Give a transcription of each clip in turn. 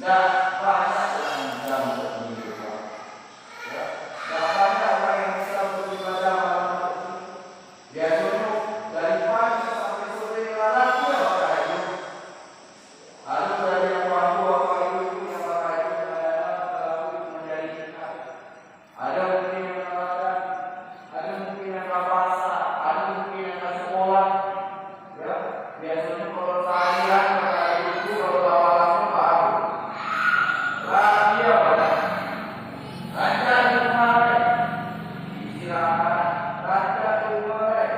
Nggak banyak orang yang beribadah. Ya, nggak banyak orang yang bisa beribadah malam hari. Dia duduk dari pagi sampai sore malam dia berkahiyun. Ada dari yang mampu apa itu yang berkahiyun kalau itu menjadi dekat. Ada mungkin yang mengatakan, ada mungkin yang nggak puasa, ada mungkin yang nggak sekolah. Ya, biasanya kalau seharian berkahiyun itu kalau lama-lama baru. Dia pada raja kemarin istirahat, raja kemarin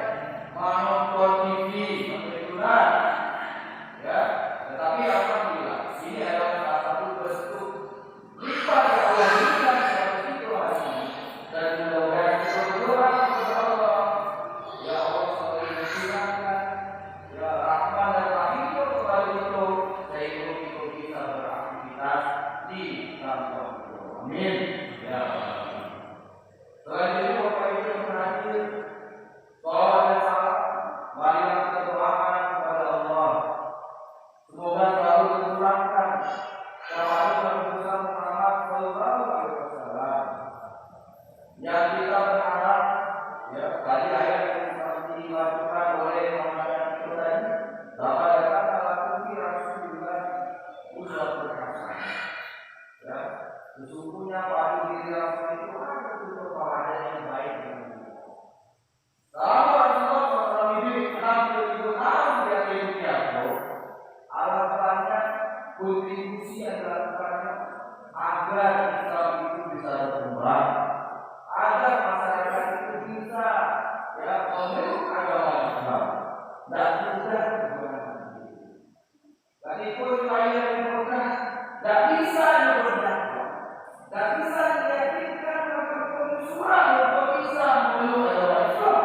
menonton TV, menonton, ya. Tetapi alhamdulillah ini adalah salah satu bentuk lipat yang Allah berikan kepada situasi dan mudah-mudahan kita berdoa kepada Allah, ya Allah selalu mengucapkan ya rahmat dan rahim kepada itu sehingga kita bisa beraktivitas di kantor. Amin. Ya. Selanjutnya Bapak Ibu yang berhadir, salawat dan salam, marilah kita doakan kepada Allah. Semoga selalu tercurahkan kepada Nabi Muhammad Sallallahu Alaihi Wasallam. Yang kita berharap, ya tadi ayat yang dilakukan oleh Muhammad kita dapat datang ala kulli rasulillah uswatun hasanah. Ya, sesungguhnya pada diri Rasul itu ada bentuk teladan yang baik dan mulia. Kalau Rasulullah SAW hidup 60.000 tahun di akhir dunia, alangkahnya kontribusi yang dilakukannya agar Islam itu bisa berkembang, agar masyarakat itu bisa ya memeluk agama Islam dan tidak berjuang sendiri. Dan itu saya yang tidak bisa berdakwah, tidak bisa diyakinkan apapun surah untuk bisa memeluk agama Islam.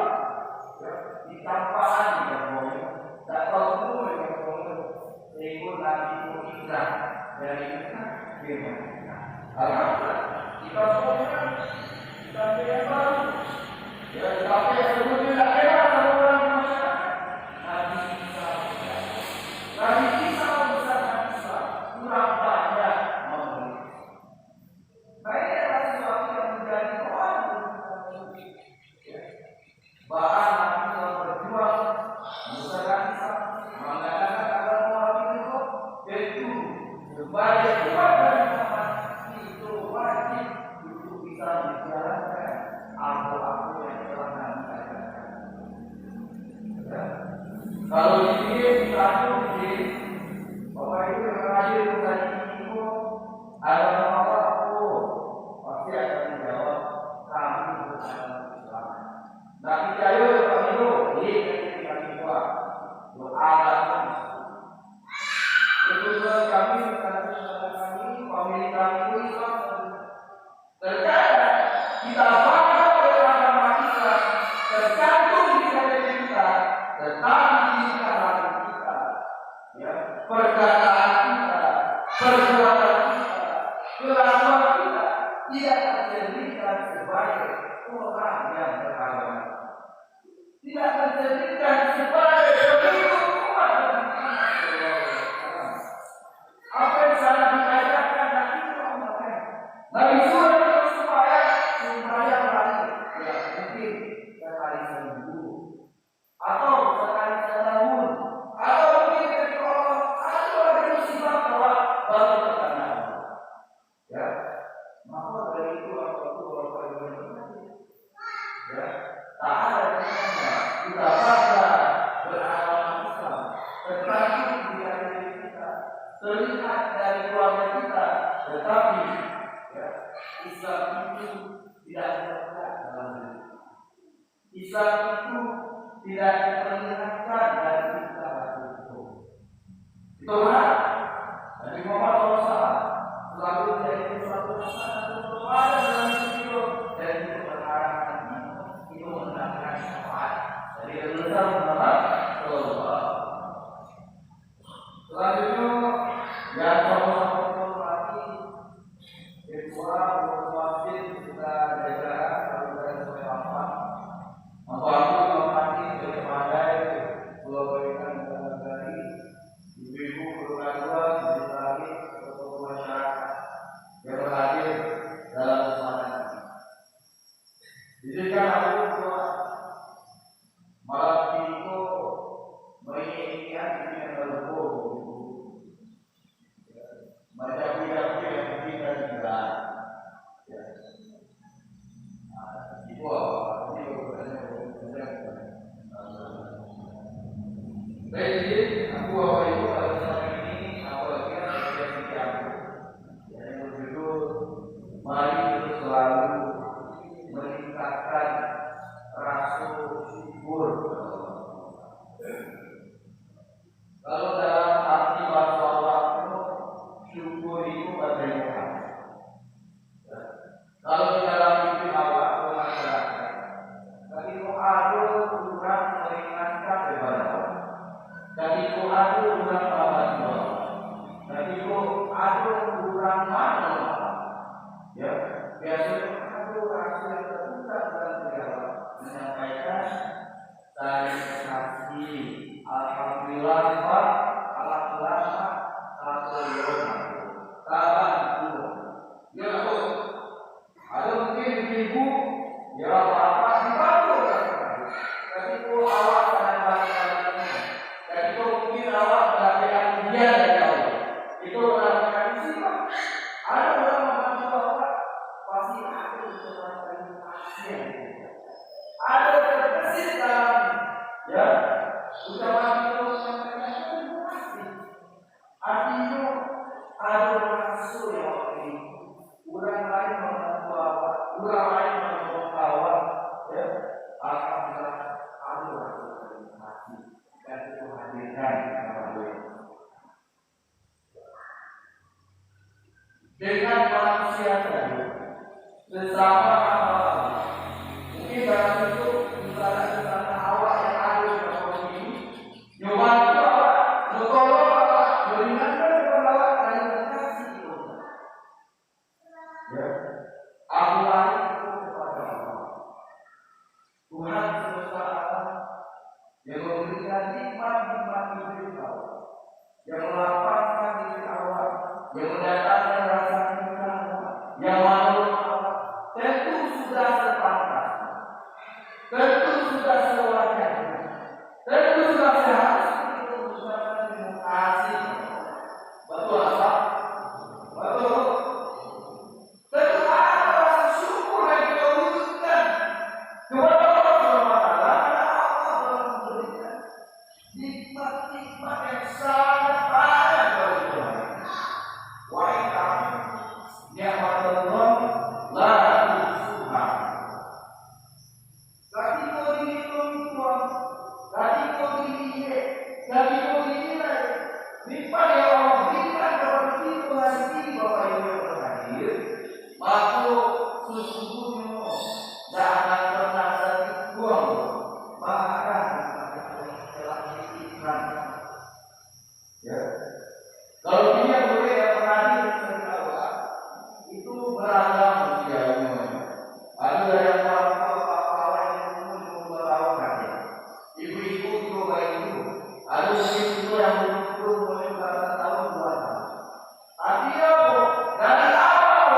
Ya, ditampaan yang boleh, tidak perlu yang boleh, ikut lagi hijrah dari Mekah ke Madinah. Alhamdulillah, kita semua kita bebas, ya tapi yang sebetulnya hebat sama orang masyarakat. Nabi Isa, Nabi Isa kurang banyak memberi. Baik adalah sesuatu yang menjadi orang bahkan Nabi telah berjuang membesarkan Islam, mengadakan agama itu tentu sebagai umat dari Muhammad itu wajib untuk bisa menjalankan apa-apa yang telah Nabi ajarkan. Ya. Kalau di sini kita Bapak Ibu yang hadir tadi itu ada apa-apa pasti akan menjawab kami beragama Islam. Nah kita ayo kami ini kami buat beragama Islam. Betul kami pemilik kami itu Islam. Terkadang kita bangga beragama Islam tergantung di diri kita, tetapi di sekarang kita, ya perkataan kita, perbuatan kita, kelakuan kita tidak terjadikan sebagai orang yang beragama. Tidak terjadikan sebagai pengikut umat Muhammad. Apa yang salah diajarkan dan itu orang Nabi suruh supaya lari, ya mungkin sekali seminggu atau sekali setahun atau mungkin ketika atau ada musibah baru terkenal. Ya, maka dari itu ya, tak ada kaitannya kita bangga beragama Islam, tetapi tidak dari kita terlihat dari keluarga kita, tetapi ya, Islam itu tidak terlihat dalam diri. Islam itu tidak diperlihatkan dari kita itu. Itu benar. Nabi Muhammad SAW selalu menjadi suatu masalah untuk ada dalam hidup dan itu berharap itu mendapatkan syafaat dari Rasulullah SAW. Selanjutnya yang sama-sama lagi kedua masjid kita jaga kalau kita sesuai apa membantu memahami sebagai pandai pulau berikan dari ibu-ibu perlu dua lagi atau masyarakat biasanya ada orang yang terbuka dalam dialog menyampaikan terima kasih, alhamdulillah Pak, alhamdulillah Pak, alhamdulillah kapan dulu ya Bu, ada mungkin ibu ya apa dibantu kan, tapi itu awak dan balik-baliknya, dan itu mungkin awak mendapatkan dia dari Allah, itu mendapatkan sifat. Ada orang membantu awak pasti ada ucapan kasih, ada terbesit dalam ya ucapan itu sampaikan terima kasih. Artinya ada rasul yang ini orang lain membantu awak, orang lain menolong awak, ya alhamdulillah ada rasul terima kasih dan itu hadirkan kepada dengan manusia tadi bersama amal. Mungkin dalam itu misalnya awak yang ada di dalam ini nyoba itu awak bertolong awak beringatkan kepada awak dari kasih itu ya aku lari itu kepada Allah Tuhan semesta alam yang memberikan nikmat-nikmat hidup awak, yang melapangkan diri awak, yang mendatangkan rasa cinta awak, yang mau awak, tentu sudah sepantasnya, tentu sudah sewajarnya, tentu sudah seharusnya kita mengucapkan terima kasih. Betul apa? Betul. Tentu ada rasa syukur yang kita wujudkan kepada Allah Subhanahu wa Ta'ala karena Allah telah memberikan nikmat-nikmat yang sangat banyak bagi kita. Wa inna ni'matallah la tuhsuha. Lagi kau dihitung tuan, lagi kau dilihat, lagi kau dinilai. Nikmat yang Allah berikan kepada kita hari ini Bapak Ibu yang berhadir, maka sesungguhnya jangan pernah terbuang. Bahkan telah dititipkan. Ya. Kalau dia boleh yang berhadir dari awal, itu beragam usianya. Ada yang bapak-bapak yang umur 2 tahun saja. Ibu-ibu juga baik itu. Ada mungkin juga yang umur boleh belasan tahun 2 tahun. Artinya dari awal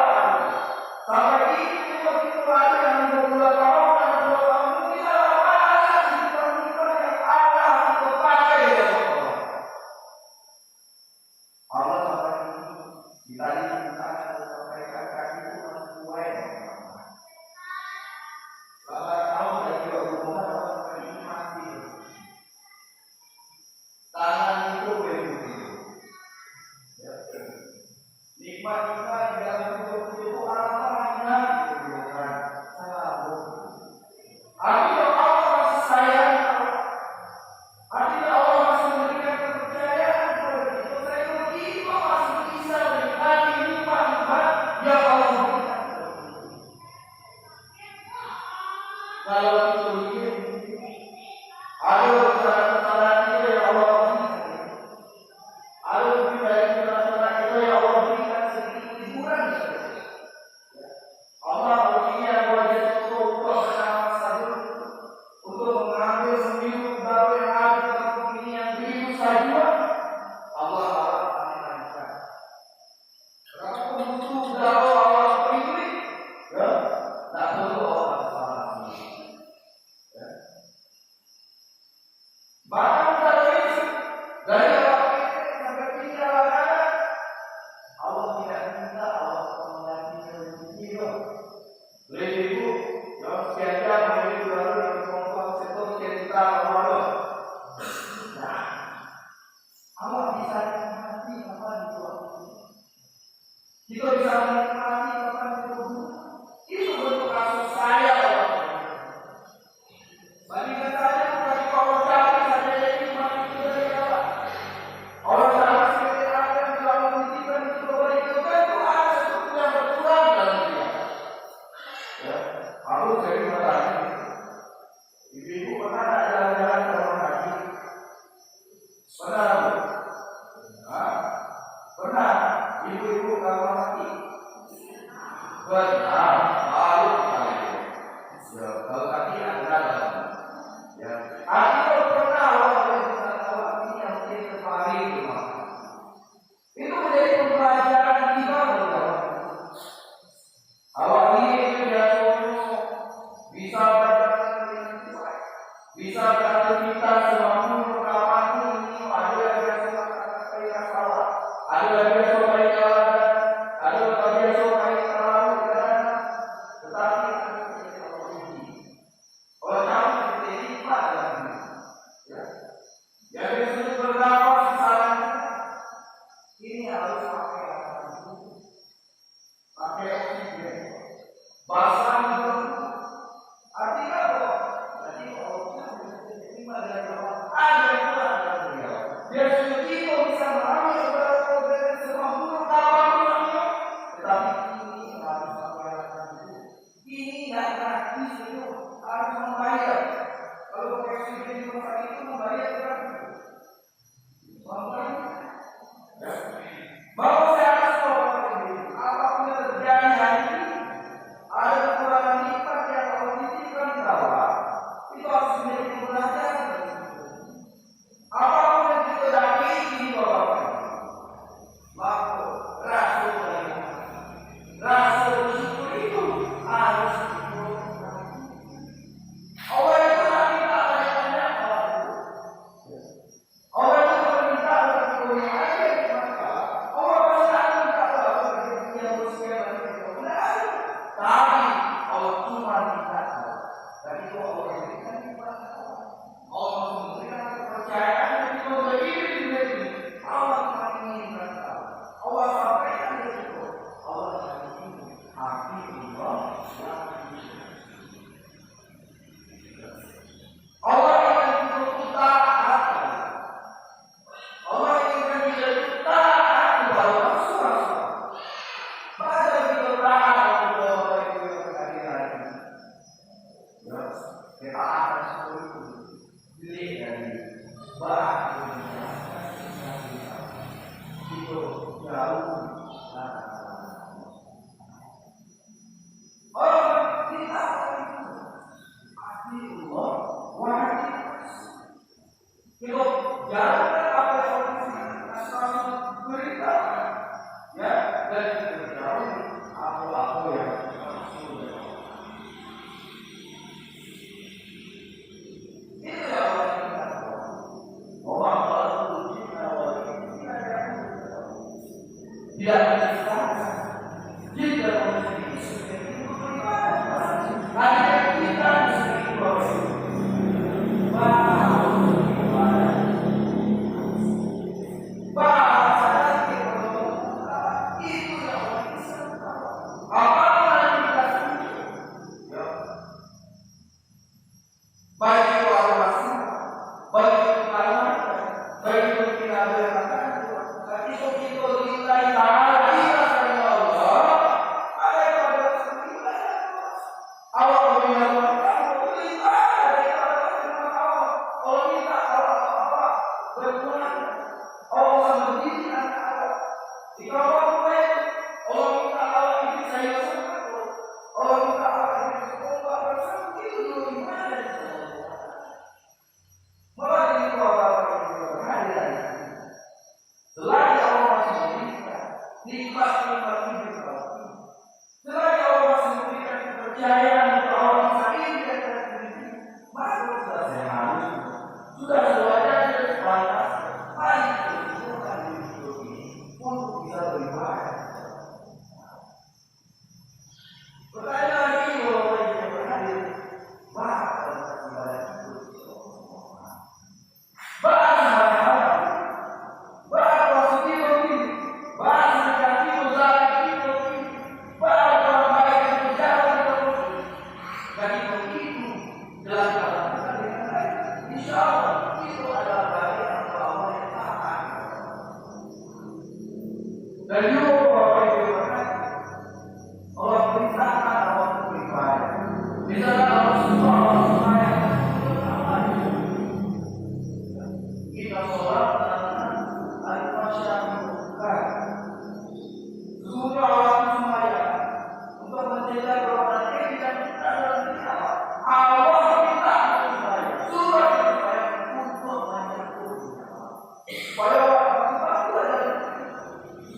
sampai itu begitu ada yang umur 2 tahun dan 2 tahun itu kita lakukan di pernikahan yang Allah kita pakai ya Allah. Allah sampai ini kita diminta sampaikan kaki itu masih kuat. Bapak tahu dan juga hubungan Allah sampai ini masih tangan itu begitu. Ya. Nikmat-nikmat di dalam hidup itu apa-apanya dibutuhkan sabun. Artinya Allah masih sayang. Artinya Allah masih memberikan kepercayaan kepada kita. Saya begitu masih bisa menikmati nikmat-nikmat yang Allah berikan kepada kita. Kalau itu ingin ada kesalahan-kesalahan kita yang Allah berikan. Ada lebih dari kesalahan kita yang Allah berikan sedikit hiburan saja. Allah berikan wajah untuk bersama sabun untuk mengambil seminggu baru yang ada dalam begini yang begitu saja. Allah akan lancar. Kalau butuh dalam Allah beri, ya, tak perlu Allah salah. Ya. Bahkan dari awal sampai tinggal Allah tidak minta Allah mengganti rezeki. Ibu yang sekian jam ini baru yang ngomong itu cerita Allah. Nah, Allah bisa menikmati apa itu waktu. Kita bisa menikmati apa itu. Itu bentuk kasih sayang. Bandingkan saja bagi Allah cari saja yang nikmat itu dari Allah. Allah cari seperti apa yang telah menitipkan itu kepada kita itu ada sesuatu yang berkurang dalam dia. Ya, aku sering bertanya, ibu-ibu pernah tak jalan-jalan ke rumah haji? Pernah, Bu? Pernah? Ibu-ibu ke rumah haji? Pernah.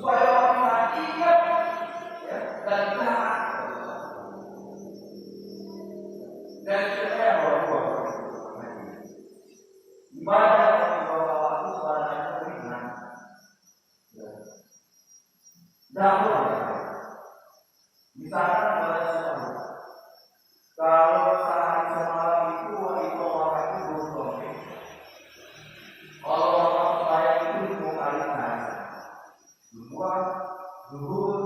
Supaya Dahulu, misalkan pada sesuatu, kalau sehari semalam itu orang itu belum sampai. Kalau orang sembahyang itu 2 kali sehari, zuhur,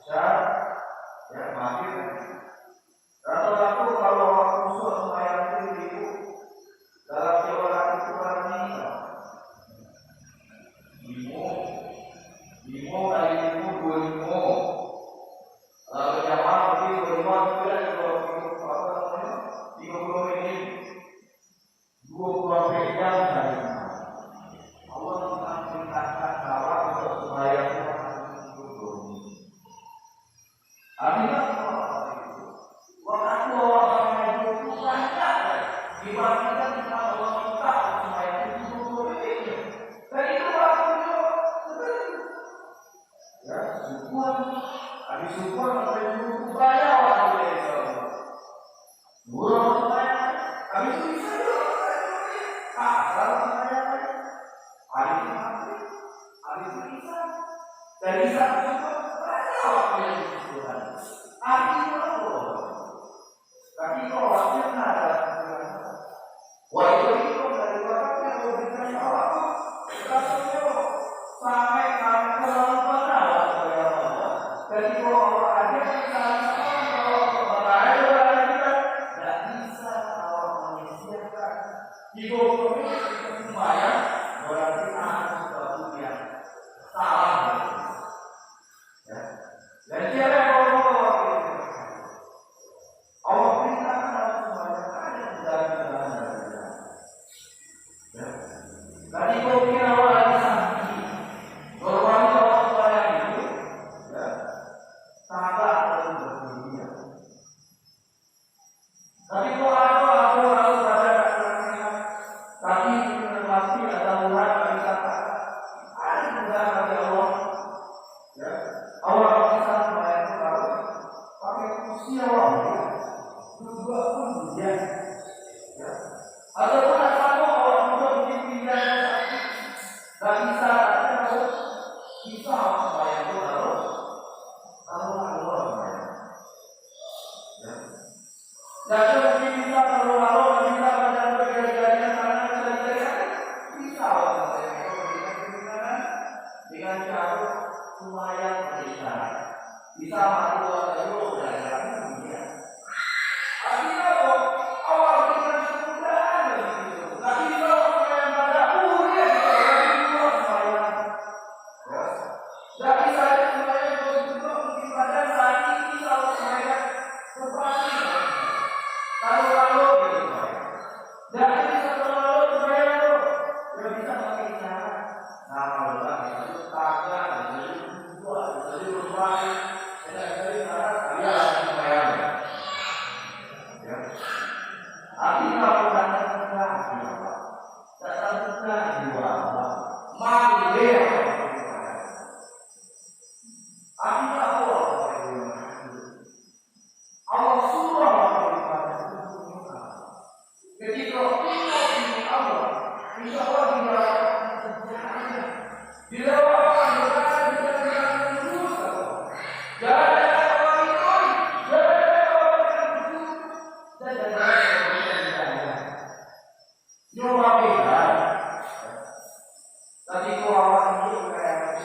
asyar, ya maghrib. Rata-rata kalau orang khusus sembahyang itu dalam teori itu kurang lima kali 25. Kalau jamaah berarti 30 menit, 20 jam dari Allah mengingatkan bahwa untuk sembahyang itu artinya waktu orang itu banyak dibandingkan kita Allah minta sembahyang itu 20 menit. Dan itu waktunya ya syukur, habis syukur sampai dulu banyak waktu dari Allah. Burung sembahyang, habis itu bisa juga. Kalau sembahyang, habis itu bisa. Dan bisa juga banyak waktu yang dibutuhkan. Artinya apa? Tapi kalau waktunya ada, wah itu dari waktu yang memberikan waktu, rasanya sampai pada waktu yang ada. Jadi kalau Allah ada kita kalau bahaya kita tidak bisa Allah menyediakan. Jika kita sembahyang berarti ada sesuatu yang salah. Ya. Dan siapa yang Allah perintahkan dalam sembahyang ada jalan-jalan. Ya. Tadi kau kira Allah lagi sakit, berwani Allah sembahyang itu, ya, sabar dan bersedia. Tapi kau aku harus ada tapi pasti ada urat dari kata. Ada juga dari Allah. Ya, Allah bisa sembahyang itu harus pakai usia Allah. Juga pun dia, ya. Ataupun ada orang muda mungkin tidak sakit, tak bisa sembahyang itu harus Allah sembahyang. Ya. Dan mungkin bisa kalau bisa baca berjari-jarinya karena bisa sembahyang itu dengan cara sembahyang berisyarat. Bisa mati dulu belajar kemudian. Artinya awal kita sudah ada gitu. Tapi kalau yang pada dia dua sembahyang. Jadi saya sembahyang juga mungkin pada saat ini kalau sembahyang seperti kalau gitu. Dan bisa kalau sembahyang tidak bisa pakai cara. Nah kalau itu tangga jadi dua jadi berbagai. Jadi cara dia sembahyang. Artinya datang jiwa manggil artinya Allah suruh ketika kita ini Allah insya Allah di dalam tadi kau awal ini kayak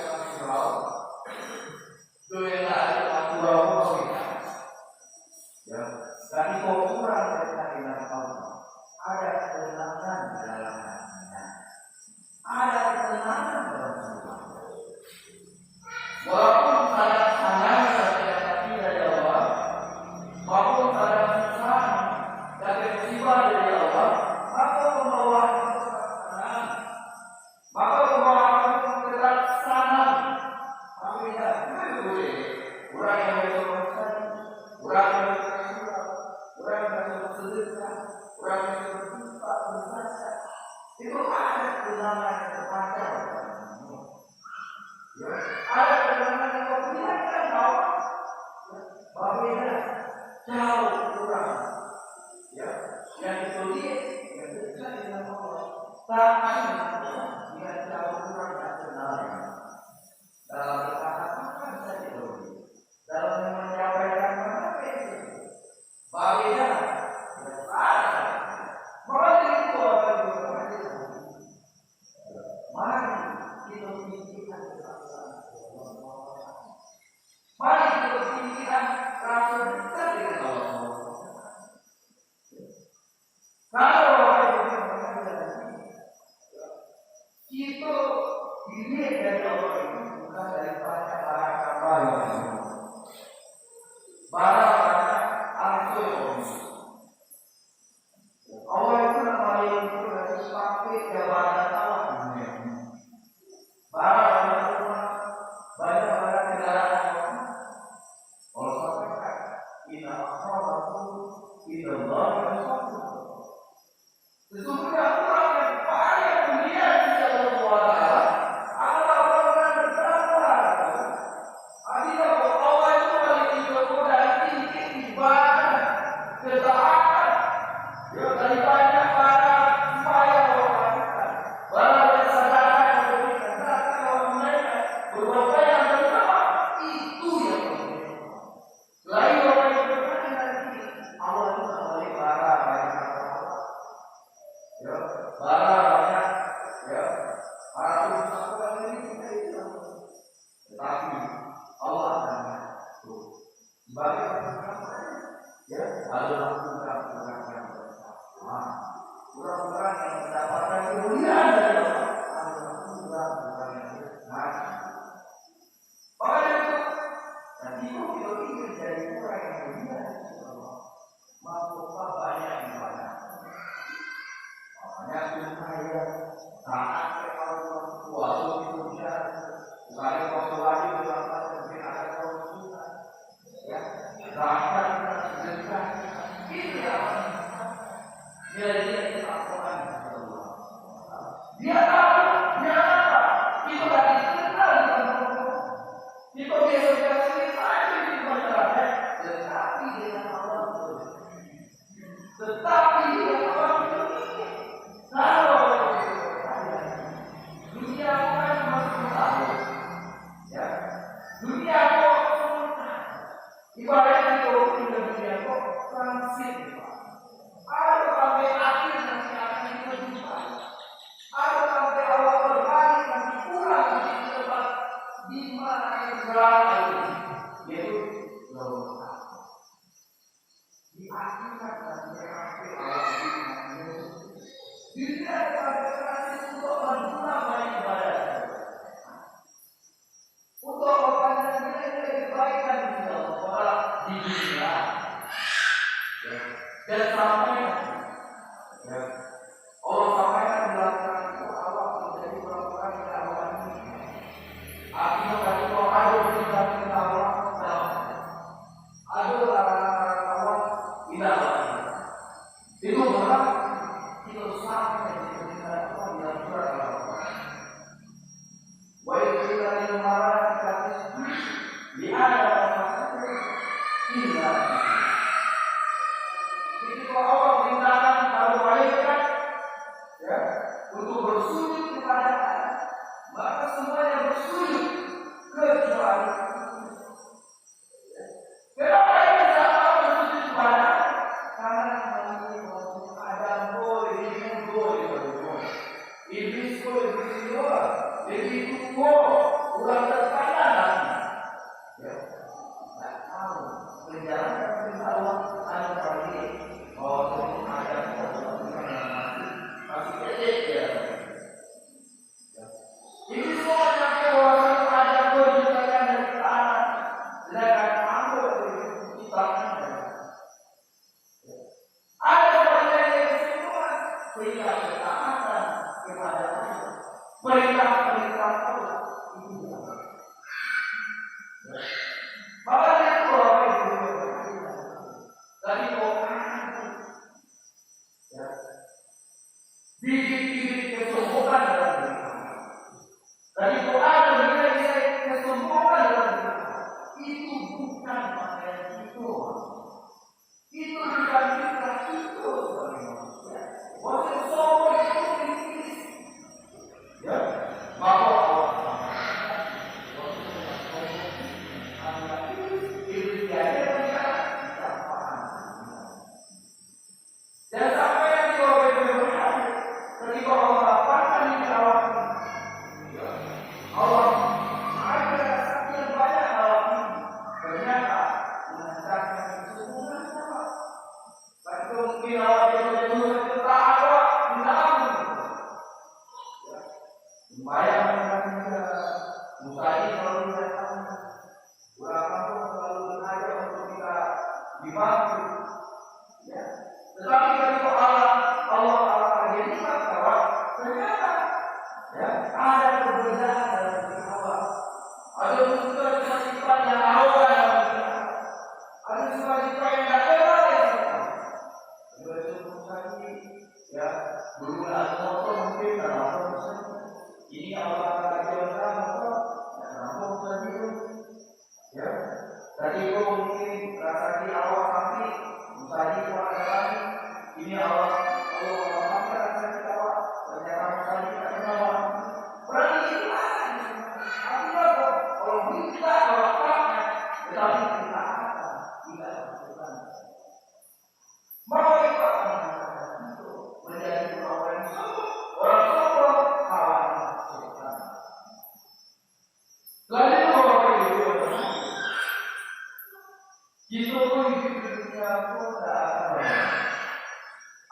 Kita pun hidup di dunia pun tak akan banyak.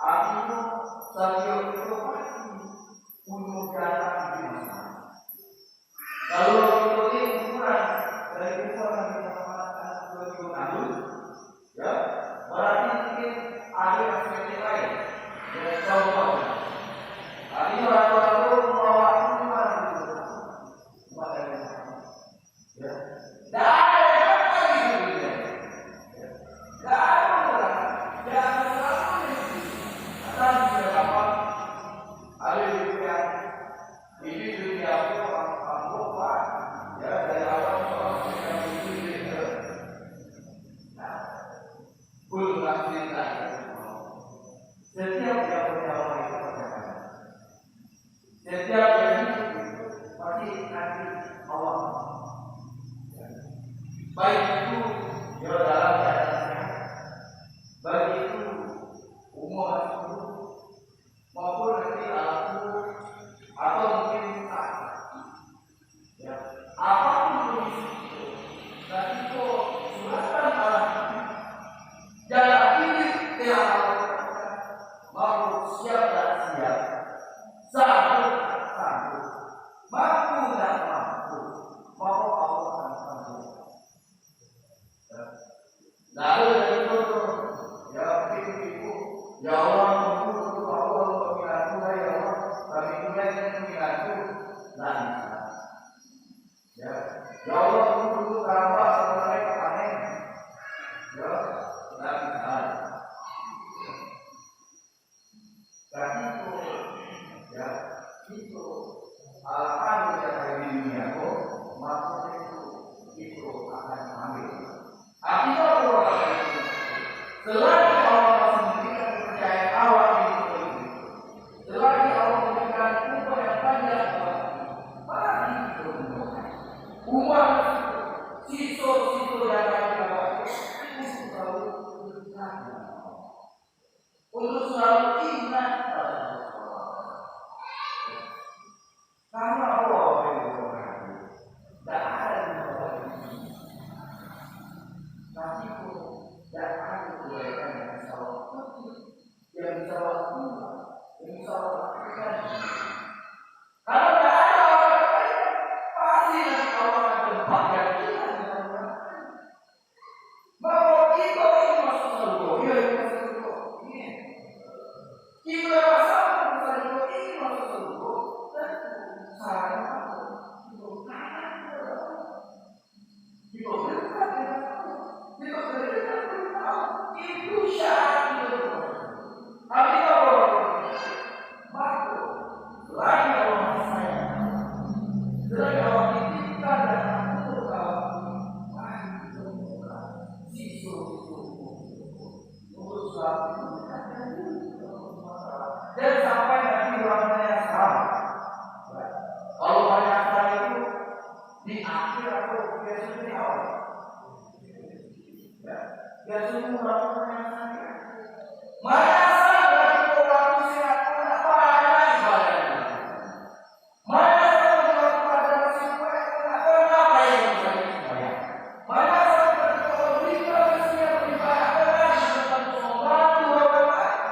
Aku pun saya itu pasti untuk datang di masa. Kalau kita ini ukuran dari ukuran yang kita makan 2 tahun, ya berarti mungkin ada aspek lain. Ya, contoh. Tadi orang-orang itu membawa aku di mana itu? Ya, tidak ada yang apa itu. Tidak ada orang. Tidak ada sesuatu yang tidak dapat. Ada juga ini dunia itu orang lupa. Ya, dari awal orang yang itu dia. Nah, belum cerita. Setiap yang punya orang itu percaya. Setiap yang itu pasti nanti Allah. Baik itu ya dalam keadaan sehat, baik itu umur itu maupun nanti aku atau mungkin sakit. Ya, apapun kondisi itu, dan itu suratan Allah. Jalan ini tiada mau siap dan siap, sanggup tak sanggup, mampu dan mampu, mau Allah dan sanggup. Lalu dari itu, ya ibu, ya Allah menunggu Allah mengingatku, ya Allah, kami mulai mengingatku, dan ya Allah menunggu tambah sampai panen, ya dan dan itu, ya itu alasan yang ada di dunia itu, maksudnya itu akan ambil. Artinya apa? Selagi Allah memberikan kepercayaan awal itu, selagi Allah memberikan umur yang panjang, mari kita umur siswa-siswa yang ada untuk selalu ingat, untuk selalu ingat karena Allah yang berkati, tak ada yang berkati. Tapi dan ada kebaikan yang bisa Allah yang bisa Allah ubah, yang bisa Allah lakukan. Kalau tidak ada orang lain, pasti nanti Allah akan tempatkan kita dengan orang lain. Bahwa kita ini masuk surga, ya masuk surga. Kita rasa masuk surga ini masuk surga, dan saya itu kanan itu dekat dengan itu berikan itu syarat itu. Artinya apa? Maka lagi Allah sayang, lagi Allah titipkan dan atur sisu untuk suatu dan sampai nanti orangnya sama. Kalau banyak itu di akhir atau biasanya di awal. Ya semua orang yang mana sahabat orang sihat pun apa ada ibadahnya. Mana sahabat pada masih kuat pun apa yang bisa dibayar. Mana sahabat kalau berikan siap beribadah tentang membantu orang lain.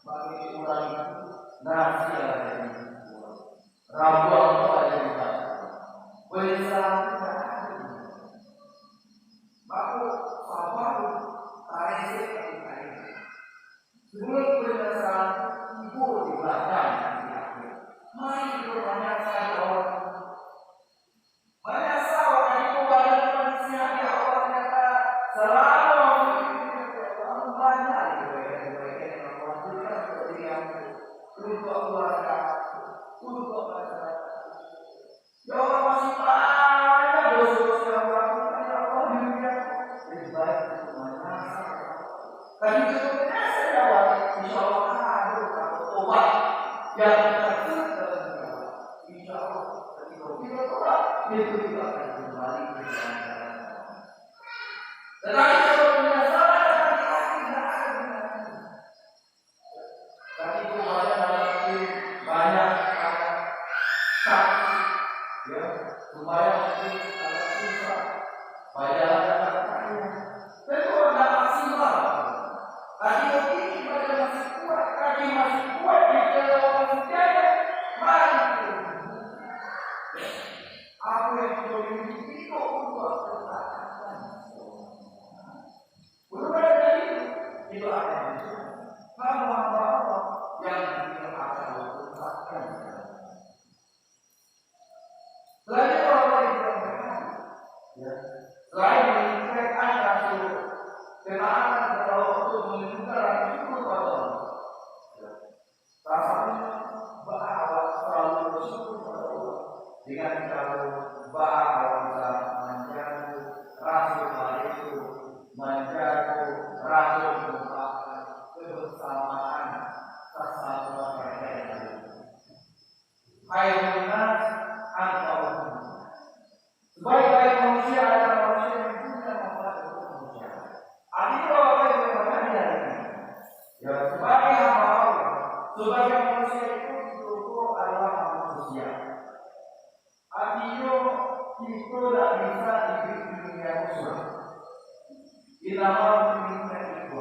Bagi orang itu nasi ada di rabuan itu ada di sana. Bersama kita ada. Maka sahabat tarik sebelum penyelesaian ibu di belakang di akhir. Mari berbanyak sekali orang. Banyak sekali itu banyak manusia di awal kata selalu banyak kebaikan yang melakukan seperti yang untuk keluarga, untuk masyarakat. Ya Allah masih banyak dosa-dosa yang melakukan ya Allah di dunia. Lebih baik untuk masyarakat. Tapi sebenarnya saya jawab, insya Allah ada obat yang terkait dalam jiwa. Insya Allah, ketika kita tobat, itu juga akan kembali ke jalan. Tetapi kalau penyesalan hati-hati tidak ada gunanya. Tadi itu banyak sakit, ya, supaya mungkin agak susah, banyak kaya. Ya. Selain meningkatkan rasio ketaatan kepada Allah untuk menunjukkan rasa syukur kepada Allah. Ya. Salah satunya bahwa selalu bersyukur kepada Allah dengan cara bahwa bisa menjaga rasio itu, menjaga rasio kebersamaan sesama mereka yang ada. Khairun nas anfa'uhum. Sebaik-baik manusia adalah manusia yang punya manfaat untuk manusia. Artinya bahwa kita berada di hari ini. Ya, sebagai hamba Allah, sebagai manusia itu adalah manusia. Artinya kita tidak bisa hidup di dunia musuh. Kita mau dunia itu.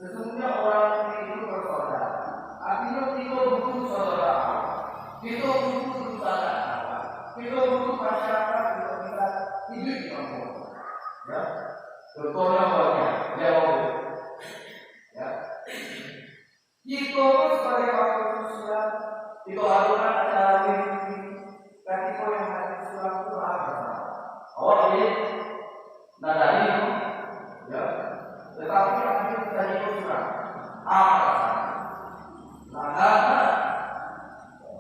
Sesungguhnya orang itu bersaudara. Artinya kita butuh saudara. Kita butuh saudara. Kita butuh masyarakat untuk bisa hidup di kampung. Ya, contohnya banyak. Ya, kita sebagai wakil sosial itu harusnya ada win-win. Ketika yang ada surat itu apa? Awal ini nadari, ya. Tetapi akhirnya dari surat apa? Nah,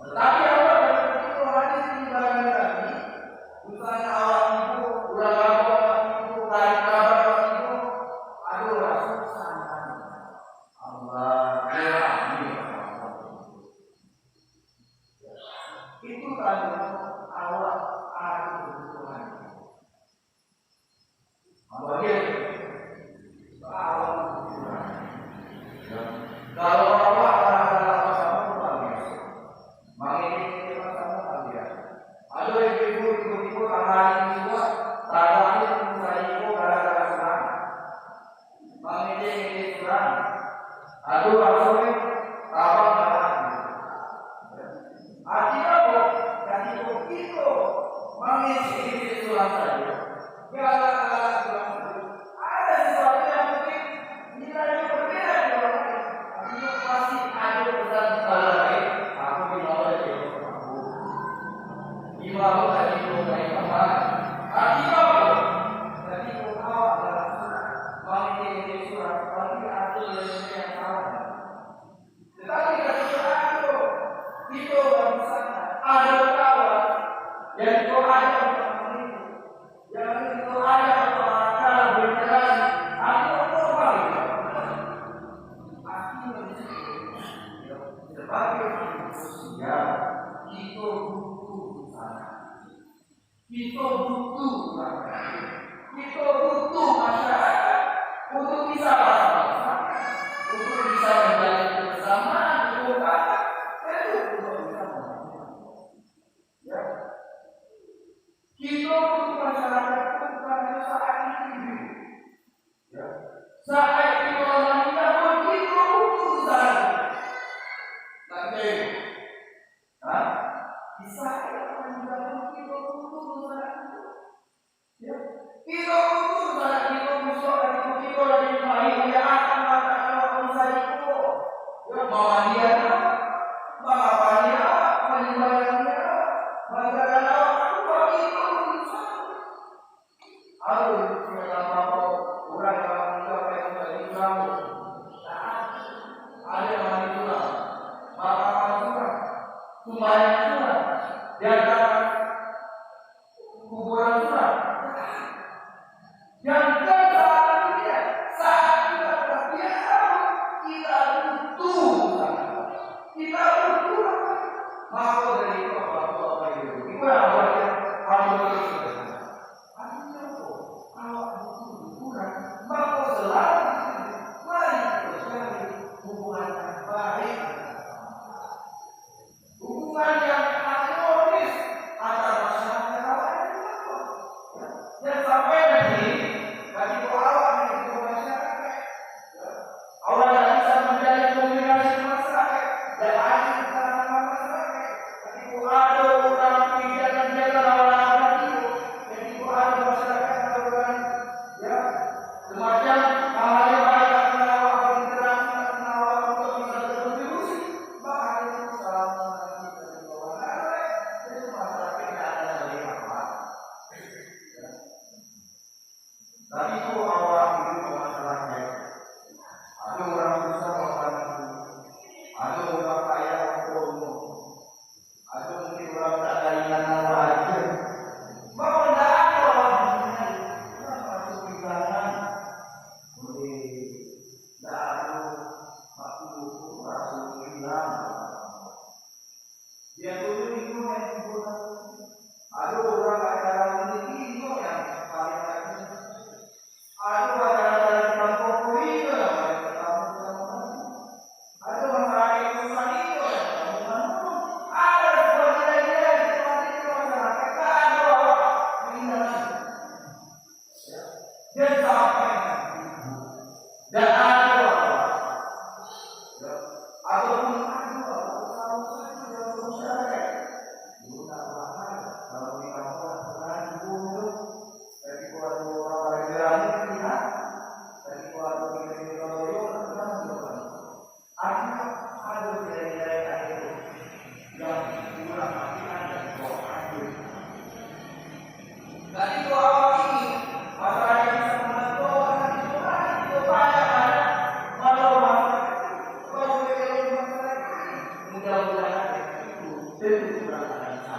tetapi Allah dari itu hadis di dalam lagi, misalnya awal itu, ulang awal itu, dari kabar itu, aduh rasul sangat Allah itu kalau awal ada kebutuhan. Allah dia awal kebutuhan. Kalau awal adalah sama bagus. Mengingat kita sama bagus. Ada ibu tiba-tiba tanggal ini juga tanggal ini saya ibu gara-gara serang. Mengingat ini serang. Aduh langsung abang marah. Artinya dari itu mengisi surat saja. Galak-galak surat saja. Ada sesuatu yang mungkin nilainya berbeda di orang lain. Artinya pasti ada pesan kalau lain. Aku bilang oleh aku. Imam tadi mulai apa? Artinya apa? Jadi awal adalah surat. Mengisi surat. Tapi ada yang salah. Tetapi ketika itu ada kawan yang itu ada untuk itu, yang itu ada untuk akal berjalan, atau apa itu? Artinya sebagai manusia kita butuh sana, kita butuh masyarakat, kita butuh masyarakat untuk bisa bersama, untuk bisa menjalin kebersamaan, untuk ya. Kita butuh masyarakat bukan saat ini. Ya. Saat itu orang kita pun kita butuh saat. Nanti, di saat orang kita pun kita butuh saat. Ya. Kita butuh saat kita musuh dan kita lagi main dia akan mengatakan urusan itu. Ya, bawa dia apa? Bawa dia apa? Menyembahkan dia apa? Mengatakan apa? Aduh, kenapa orang yang menjawab yang tadi kamu? Ada yang mandi surat, makanan surat, sembahyang surat, diantara kuburan surat. Yang saat dia kita kita butuh maka dari itu apa itu? Itu awalnya awal hubungan yang harmonis antara masyarakat dan sampai nanti dari awal itu masyarakat Allah tidak bisa menjalin komunikasi masyarakat dan akhir antara masyarakat ketika ada orang tidak menjaga orang itu ketika ada masyarakat orang ya semacam hal yang baik antara orang interaksi antara orang untuk bisa berkontribusi bahkan itu selama Tapi itu orang itu masalahnya. Ada orang susah makan, ada orang kaya makan, ada mungkin orang tak ada yang aja. Mau tidak ada orang masuk pikiran, boleh tidak ada masuk pikiran. Dia tuh itu yang dibuat. Ada orang acara ini itu yang paling lagi. Ada acara di kampung itu yang paling utama. Ada masalah urusan itu yang paling ada sebagainya itu masyarakat ada orang ini. Dia sampai dan ada orang. Ataupun dari dua orang ini, masalah yang bisa membantu orang itu banyak. Kalau mudah-mudahan itu kurang ada.